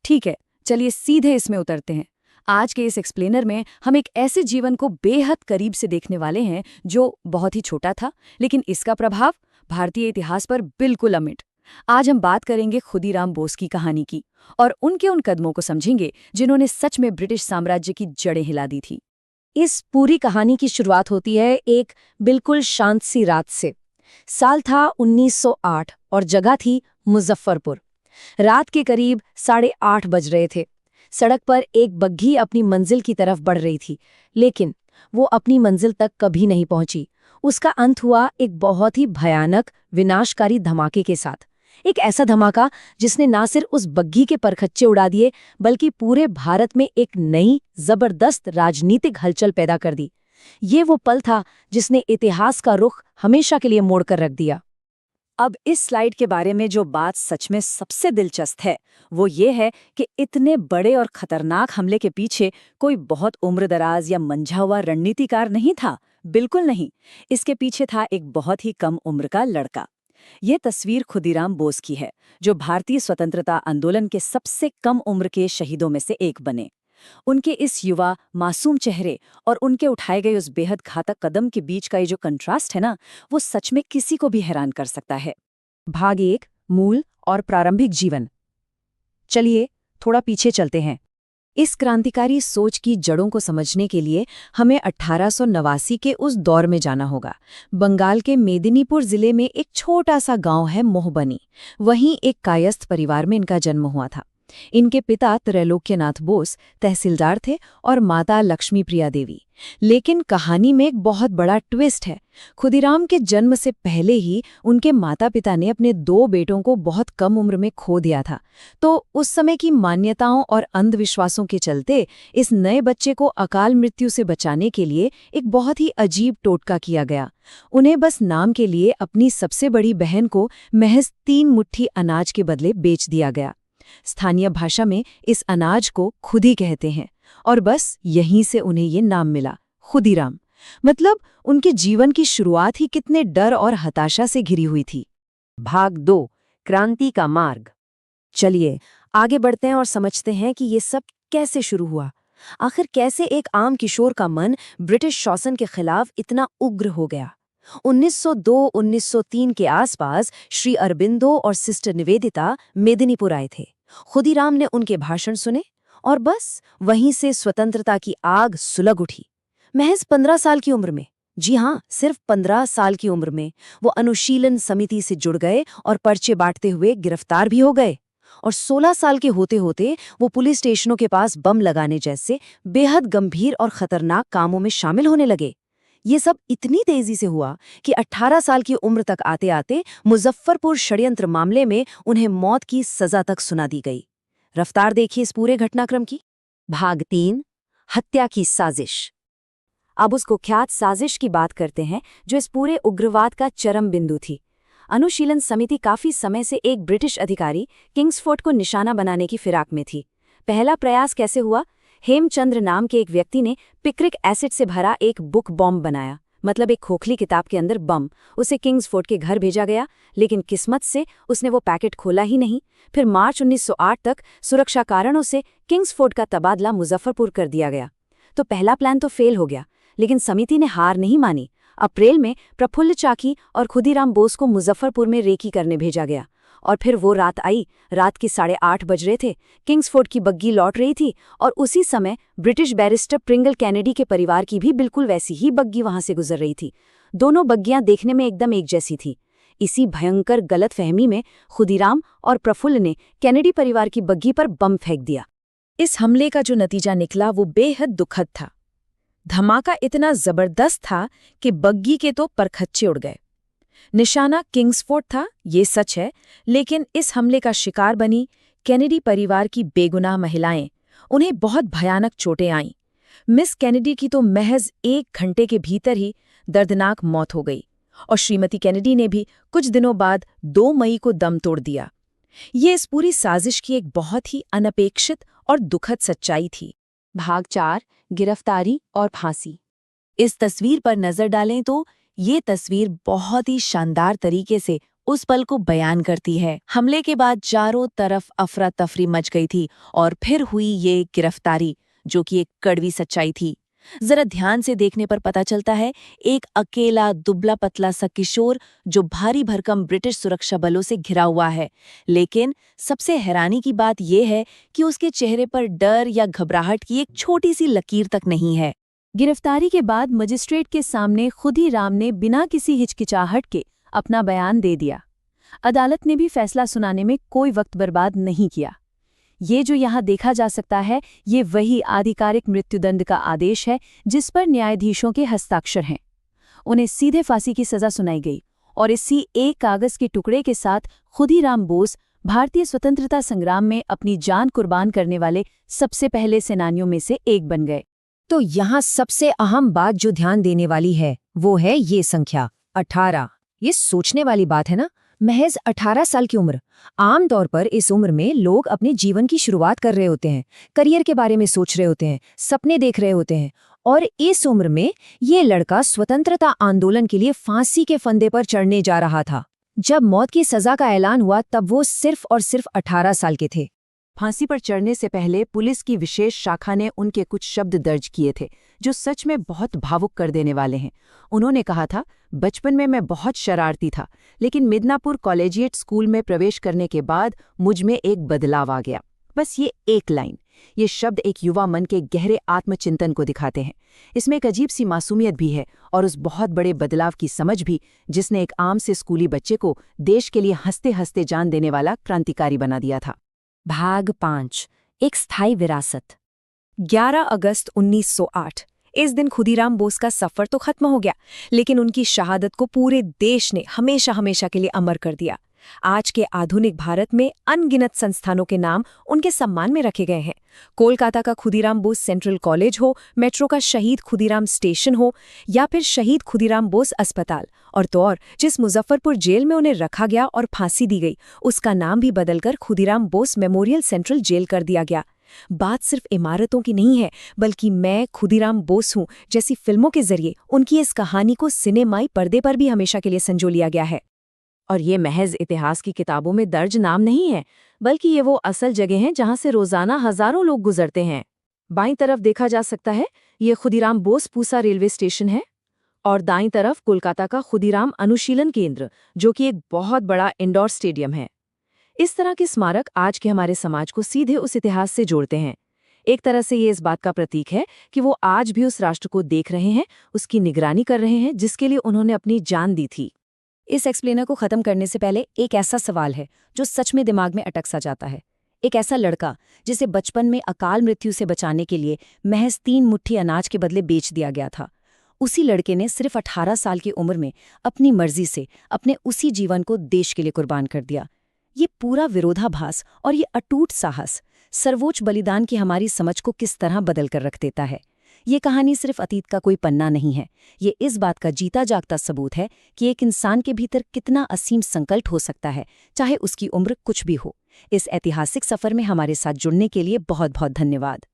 ठीक है, चलिए सीधे इसमें उतरते हैं। आज के इस एक्सप्लेनर में हम एक ऐसे जीवन को बेहद करीब से देखने वाले हैं जो बहुत ही छोटा था, लेकिन इसका प्रभाव भारतीय इतिहास पर बिल्कुल अमिट। आज हम बात करेंगे खुदीराम बोस की कहानी की और उनके उन कदमों को समझेंगे जिन्होंने सच में ब्रिटिश साम्राज्य की जड़ें हिला दी थी। इस पूरी कहानी की शुरुआत होती है एक बिल्कुल शांत सी रात से। साल था 1908 और जगह थी मुजफ्फरपुर। रात के करीब 8:30 बज रहे थे। सड़क पर एक बग्घी अपनी मंजिल की तरफ बढ़ रही थी, लेकिन वो अपनी मंजिल तक कभी नहीं पहुंची। उसका अंत हुआ एक बहुत ही भयानक विनाशकारी धमाके के साथ। एक ऐसा धमाका जिसने ना सिर्फ उस बग्घी के परखच्चे उड़ा दिए, बल्कि पूरे भारत में एक नई जबरदस्त राजनीतिक हलचल पैदा कर दी। ये वो पल था जिसने इतिहास का रुख हमेशा के लिए मोड़कर रख दिया। अब इस स्लाइड के बारे में जो बात सच में सबसे दिलचस्प है वो ये है कि इतने बड़े और खतरनाक हमले के पीछे कोई बहुत उम्रदराज या मंझा हुआ रणनीतिकार नहीं था। बिल्कुल नहीं। इसके पीछे था एक बहुत ही कम उम्र का लड़का। ये तस्वीर खुदीराम बोस की है, जो भारतीय स्वतंत्रता आंदोलन के सबसे कम उम्र के शहीदों में से एक बने। उनके इस युवा मासूम चेहरे और उनके उठाए गए उस बेहद घातक कदम के बीच का ये जो कंट्रास्ट है ना, वो सच में किसी को भी हैरान कर सकता है। भाग 1, मूल और प्रारंभिक जीवन। चलिए थोड़ा पीछे चलते हैं। इस क्रांतिकारी सोच की जड़ों को समझने के लिए हमें 1889 के उस दौर में जाना होगा। बंगाल के मेदिनीपुर जिले में एक छोटा सा गांव है मोहबनी। वहीं एक कायस्थ परिवार में इनका जन्म हुआ था। इनके पिता त्रैलोक्यनाथ बोस तहसीलदार थे और माता लक्ष्मी प्रिया देवी। लेकिन कहानी में एक बहुत बड़ा ट्विस्ट है। खुदीराम के जन्म से पहले ही उनके माता पिता ने अपने 2 बेटों को बहुत कम उम्र में खो दिया था। तो उस समय की मान्यताओं और अंधविश्वासों के चलते इस नए बच्चे को अकाल मृत्यु से बचाने के लिए एक बहुत ही अजीब टोटका किया गया। उन्हें बस नाम के लिए अपनी सबसे बड़ी बहन को महज 3 मुट्ठी अनाज के बदले बेच दिया गया। स्थानीय भाषा में इस अनाज को खुदी कहते हैं और बस यहीं से उन्हें ये नाम मिला, खुदीराम। मतलब उनके जीवन की शुरुआत ही कितने डर और हताशा से घिरी हुई थी। भाग 2, क्रांति का मार्ग। चलिए आगे बढ़ते हैं और समझते हैं कि ये सब कैसे शुरू हुआ। आखिर कैसे एक आम किशोर का मन ब्रिटिश शासन के खिलाफ इतना उग्र हो गया। 1902-1903 के आसपास श्री अरबिंदो और सिस्टर निवेदिता मेदिनीपुर आए थे। खुदीराम ने उनके भाषण सुने और बस वहीं से स्वतंत्रता की आग सुलग उठी। महज 15 साल की उम्र में, जी हाँ, सिर्फ 15 साल की उम्र में वो अनुशीलन समिति से जुड़ गए और पर्चे बांटते हुए गिरफ्तार भी हो गए। और 16 साल के होते होते वो पुलिस स्टेशनों के पास बम लगाने जैसे बेहद गंभीर और खतरनाक कामों में शामिल होने लगे। ये सब इतनी तेजी से हुआ कि 18 साल की उम्र तक आते आते मुजफ्फरपुर षड्यंत्र मामले में उन्हें मौत की सजा तक सुना दी गई। रफ्तार देखिए इस पूरे घटनाक्रम की। भाग 3, हत्या की साजिश। अब उस कुख्यात साजिश की बात करते हैं जो इस पूरे उग्रवाद का चरम बिंदु थी। अनुशीलन समिति काफी समय से एक ब्रिटिश अधिकारी किंग्सफोर्ड को निशाना बनाने की फिराक में थी। पहला प्रयास कैसे हुआ? हेमचंद्र नाम के एक व्यक्ति ने पिक्रिक एसिड से भरा एक बुक बॉम्ब बनाया, मतलब एक खोखली किताब के अंदर बम। उसे किंग्सफोर्ड के घर भेजा गया, लेकिन किस्मत से उसने वो पैकेट खोला ही नहीं। फिर मार्च 1908 तक सुरक्षा कारणों से किंग्सफोर्ड का तबादला मुजफ्फरपुर कर दिया गया। तो पहला प्लान तो फेल हो गया, लेकिन समिति ने हार नहीं मानी। अप्रैल में प्रफुल्ल चाकी और खुदीराम बोस को मुजफ्फरपुर में रेकी करने भेजा गया। और फिर वो रात आई। रात के 8:30 बज रहे थे। किंग्सफोर्ड की बग्गी लौट रही थी और उसी समय ब्रिटिश बैरिस्टर प्रिंगल कैनेडी के परिवार की भी बिल्कुल वैसी ही बग्गी वहां से गुजर रही थी। दोनों बग्गियां देखने में एकदम एक जैसी थी। इसी भयंकर गलतफहमी में खुदीराम और प्रफुल्ल ने कैनेडी परिवार की बग्गी पर बम फेंक दिया। इस हमले का जो नतीजा निकला वो बेहद दुखद था। धमाका इतना जबरदस्त था कि बग्गी के तो परखच्चे उड़ गए। निशाना किंग्सफोर्ड था, ये सच है, लेकिन इस हमले का शिकार बनी कैनेडी परिवार की बेगुनाह महिलाएं। उन्हें बहुत भयानक चोटें आईं। मिस कैनेडी की तो महज 1 घंटे के भीतर ही दर्दनाक मौत हो गई और श्रीमती कैनेडी ने भी कुछ दिनों बाद 2 मई को दम तोड़ दिया। ये इस पूरी साजिश की एक बहुत ही अनपेक्षित और दुखद सच्चाई थी। भाग 4, गिरफ्तारी और फांसी। इस तस्वीर पर नजर डालें तो ये तस्वीर बहुत ही शानदार तरीके से उस पल को बयान करती है। हमले के बाद चारों तरफ अफरा तफरी मच गई थी और फिर हुई ये गिरफ्तारी, जो कि एक कड़वी सच्चाई थी। जरा ध्यान से देखने पर पता चलता है, एक अकेला दुबला पतला सा किशोर जो भारी भरकम ब्रिटिश सुरक्षा बलों से घिरा हुआ है। लेकिन सबसे हैरानी की बात यह है कि उसके चेहरे पर डर या घबराहट की एक छोटी सी लकीर तक नहीं है। गिरफ्तारी के बाद मजिस्ट्रेट के सामने खुदीराम ने बिना किसी हिचकिचाहट के अपना बयान दे दिया। अदालत ने भी फैसला सुनाने में कोई वक्त बर्बाद नहीं किया। ये जो यहाँ देखा जा सकता है, ये वही आधिकारिक मृत्युदंड का आदेश है जिस पर न्यायाधीशों के हस्ताक्षर हैं। उन्हें सीधे फांसी की सजा सुनाई गई और इसी एक कागज के टुकड़े के साथ खुदीराम बोस भारतीय स्वतंत्रता संग्राम में अपनी जान कुर्बान करने वाले सबसे पहले सेनानियों में से एक बन गए। तो यहाँ सबसे अहम बात जो ध्यान देने वाली है वो है ये संख्या 18। ये सोचने वाली बात है ना, महज 18 साल की उम्र। आमतौर पर इस उम्र में लोग अपने जीवन की शुरुआत कर रहे होते हैं, करियर के बारे में सोच रहे होते हैं, सपने देख रहे होते हैं, और इस उम्र में ये लड़का स्वतंत्रता आंदोलन के लिए फांसी के फंदे पर चढ़ने जा रहा था। जब मौत की सजा का ऐलान हुआ तब वो सिर्फ और सिर्फ 18 साल के थे। फांसी पर चढ़ने से पहले पुलिस की विशेष शाखा ने उनके कुछ शब्द दर्ज किए थे जो सच में बहुत भावुक कर देने वाले हैं। उन्होंने कहा था, बचपन में मैं बहुत शरारती था, लेकिन मिदनापुर कॉलेजिएट स्कूल में प्रवेश करने के बाद मुझ में एक बदलाव आ गया। बस ये एक लाइन, ये शब्द एक युवा मन के गहरे आत्मचिंतन को दिखाते हैं। इसमें एक अजीब सी मासूमियत भी है और उस बहुत बड़े बदलाव की समझ भी जिसने एक आम से स्कूली बच्चे को देश के लिए हंसते हंसते जान देने वाला क्रांतिकारी बना दिया था। भाग 5, एक स्थायी विरासत। 11 अगस्त 1908। इस दिन खुदीराम बोस का सफर तो खत्म हो गया, लेकिन उनकी शहादत को पूरे देश ने हमेशा हमेशा के लिए अमर कर दिया। आज के आधुनिक भारत में अनगिनत संस्थानों के नाम उनके सम्मान में रखे गए हैं। कोलकाता का खुदीराम बोस सेंट्रल कॉलेज हो, मेट्रो का शहीद खुदीराम स्टेशन हो, या फिर शहीद खुदीराम बोस अस्पताल, और तो और जिस मुजफ्फरपुर जेल में उन्हें रखा गया और फांसी दी गई, उसका नाम भी बदलकर Khudiram Bose memorial central jail कर दिया गया। बात सिर्फ इमारतों की नहीं है, बल्कि मैं खुदीराम बोस हूँ जैसी फिल्मों के जरिए उनकी इस कहानी को सिनेमाई पर्दे पर भी हमेशा के लिए संजो लिया गया है। और ये महज इतिहास की किताबों में दर्ज नाम नहीं है, बल्कि ये वो असल जगह हैं जहां से रोजाना हजारों लोग गुजरते हैं। बाईं तरफ देखा जा सकता है, ये खुदीराम बोस पूसा रेलवे स्टेशन है, और दाईं तरफ कोलकाता का खुदीराम अनुशीलन केंद्र, जो कि एक बहुत बड़ा इंडोर स्टेडियम है। इस तरह के स्मारक आज के हमारे समाज को सीधे उस इतिहास से जोड़ते हैं। एक तरह से ये इस बात का प्रतीक है कि वो आज भी उस राष्ट्र को देख रहे हैं, उसकी निगरानी कर रहे हैं जिसके लिए उन्होंने अपनी जान दी थी। इस एक्सप्लेनर को खत्म करने से पहले एक ऐसा सवाल है जो सच में दिमाग में अटक सा जाता है। एक ऐसा लड़का जिसे बचपन में अकाल मृत्यु से बचाने के लिए महज 3 मुट्ठी अनाज के बदले बेच दिया गया था, उसी लड़के ने सिर्फ 18 साल की उम्र में अपनी मर्जी से अपने उसी जीवन को देश के लिए कुर्बान कर दिया। ये पूरा विरोधाभास और ये अटूट साहस सर्वोच्च बलिदान की हमारी समझ को किस तरह बदल कर रख देता है। ये कहानी सिर्फ अतीत का कोई पन्ना नहीं है, ये इस बात का जीता जागता सबूत है कि एक इंसान के भीतर कितना असीम संकल्प हो सकता है, चाहे उसकी उम्र कुछ भी हो। इस ऐतिहासिक सफर में हमारे साथ जुड़ने के लिए बहुत बहुत धन्यवाद।